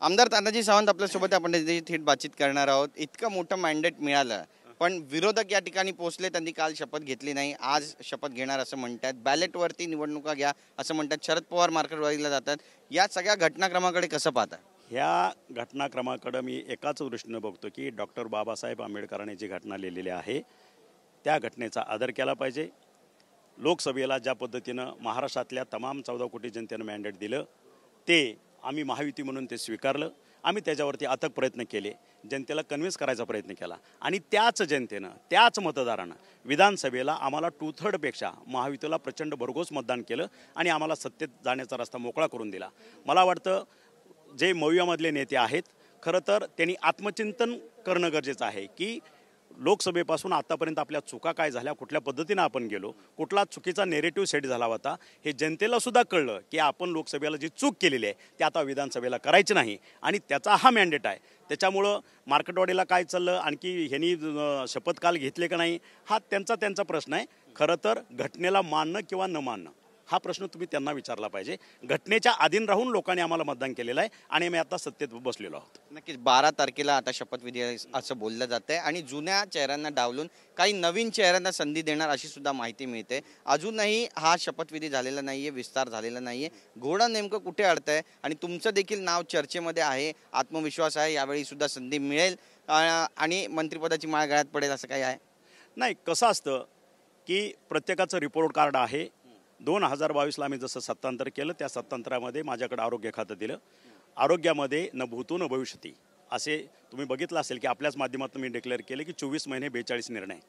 आमदार तानाजी सावंत आपल्यासोबत आपण थेट बातचीत करणार आहोत। इतकं मोठं मॅन्डेट मिळालं पण विरोधक या ठिकाणी पोहोचले, त्यांनी काल शपथ घेतली नाही, आज शपथ घेणार असं म्हणतात। बॅलेटवरती निवडणुका घ्या असं म्हणतात। शरद पवार मार्केटवाडीला जातात। या सगळ्या घटनाक्रमाकडे कसं पाहता? ह्या घटनाक्रमाकडे मी एकाच दृष्टीने बघतो की डॉक्टर बाबासाहेब आंबेडकरांनी जी घटना लिहिलेली आहे त्या घटनेचा आदर केला पाहिजे। लोकसभेला ज्या पद्धतीनं महाराष्ट्रातल्या तमाम 14 कोटी जनतेनं मॅन्डेट दिलं ते आम्ही महायुती म्हणून ते स्वीकारलं। आम्ही त्याच्यावरती अथक प्रयत्न केले, जनतेला कन्व्हिन्स करायचा प्रयत्न केला आणि त्याच जनतेनं त्याच मतदारानं विधानसभेला आम्हाला 2/3पेक्षा महायुतीला प्रचंड भरघोस मतदान केलं आणि आम्हाला सत्तेत जाण्याचा रस्ता मोकळा करून दिला। मला वाटतं जे मवियामधले नेते आहेत खरं तर त्यांनी आत्मचिंतन करणं गरजेचं आहे की लोकसभेपासून आतापर्यंत आपल्या चुका काय झाल्या, कुठल्या पद्धतीनं आपण गेलो, कुठला चुकीचा नेरेटिव्ह सेट झाला होता हे जनतेला सुद्धा कळलं की आपण लोकसभेला जी चूक केलेली आहे ती आता विधानसभेला करायची नाही आणि त्याचा हा मॅन्डेट आहे। त्याच्यामुळं मार्केटवाडीला काय चाललं, आणखी ह्यांनी शपथ काल घेतले का नाही हा त्यांचा प्रश्न आहे। खरं तर घटनेला मानणं किंवा न मानणं हा प्रश्न तुम्ही त्यांना विचारला पाहिजे। घटनेच्या अधीन राहून लोकांनी आम्हाला मतदान केलेलं आहे आणि आम्ही आता सत्तेत बसलेलो आहोत। नक्कीच 12 तारखेला आता शपथविधी असं बोललं जातंय आणि जुन्या चेहऱ्यांना डावलून काही नवीन चेहऱ्यांना संधी देणार अशी सुद्धा माहिती मिळते। अजूनही हा शपथविधी झालेला नाहीये, विस्तार झालेला नाहीये। घोडा नेमकं कुठे अडतंय आणि तुमचं देखील नाव चर्चेमध्ये आहे, आत्मविश्वास आहे यावेळी सुद्धा संधी मिळेल आणि मंत्रिपदाची माळ गळ्यात पडेल असं काही आहे? नाही, कसं असतं की प्रत्येकाचं रिपोर्ट कार्ड आहे। 2022ला आम्ही जसं सत्तांतर केलं त्या सत्तांतरामध्ये माझ्याकडे आरोग्य खातं दिलं। आरोग्यामध्ये न भूतो न भविष्यती असे तुम्ही बघितलं असेल की आपल्याच माध्यमातून मी डिक्लेअर केले की 24 महिने 42 निर्णय।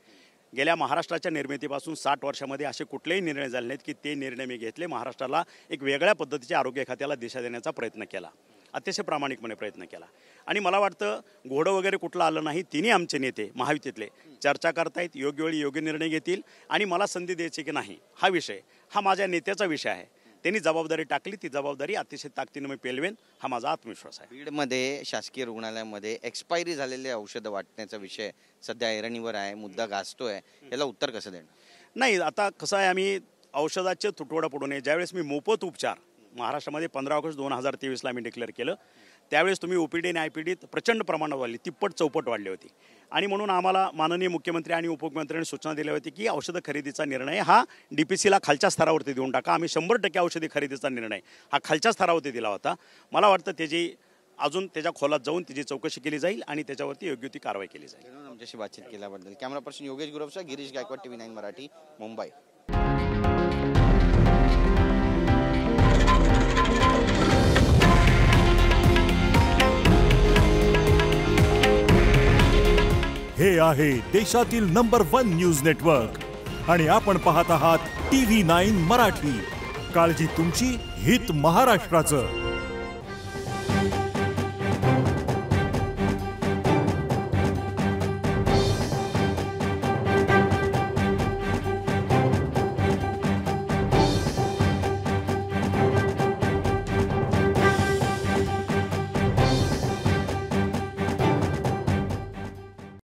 गेल्या महाराष्ट्राच्या निर्मितीपासून 60 वर्षामध्ये असे कुठलेही निर्णय झाले नाहीत की ते निर्णय मी घेतले। महाराष्ट्राला एक वेगळ्या पद्धतीच्या आरोग्य खात्याला दिशा देण्याचा प्रयत्न केला, अतिशय प्रामाणिकपणे प्रयत्न केला आणि मला वाटतं घोडं वगैरे कुठलं आलं नाही। तिन्ही आमचे नेते महायुतीतले चर्चा करतायत, योग्य वेळी योग्य निर्णय घेतील आणि मला संधी द्यायची की नाही हा विषय हा माझ्या नेत्याचा विषय आहे। त्यांनी जबाबदारी टाकली, ती जबाबदारी अतिशय ताकदीने मी पेलवेन हा माझा आत्मविश्वास आहे। बीडमध्ये शासकीय रुग्णालयामध्ये एक्सपायरी झालेले औषधं वाटण्याचा विषय सध्या ऐरणीवर आहे, मुद्दा गाजतोय, याला उत्तर कसं देणार? नाही, आता कसं आहे, आम्ही औषधाचे तुटवडा पडू नये। ज्यावेळेस मी मोफत उपचार महाराष्ट्रामध्ये 15 ऑगस्ट 2023ला मी डिक्लेअर केलं त्यावेळेस तुम्ही ओपीडी आणि आयपीडीत प्रचंड प्रमाणात वाढली, तिप्पट चौपट वाढली होती आणि म्हणून आम्हाला माननीय मुख्यमंत्री आणि उपमुख्यमंत्र्यांनी सूचना दिल्या होती की औषध खरेदीचा निर्णय हा डीपीसीला खालच्या स्तरावरती देऊन टाका। आम्ही 100% औषधी खरेदीचा निर्णय हा खालच्या स्तरावरती दिला होता। मला वाटतं त्याची अजून त्याच्या खोलात जाऊन त्याची चौकशी केली जाईल आणि त्याच्यावरती योग्य ती कारवाई केली जाईल। आमच्याशी बातचीत केल्याबद्दल कॅमेरा पर्सन योगेश गुरवसह गिरीश गायकवाड, TV9 मराठी, मुंबई। हे आहे देशातील नंबर 1 न्यूज नेटवर्क आणि आपण पाहत आहात TV9 मराठी। काळजी तुमची, हित महाराष्ट्राचं।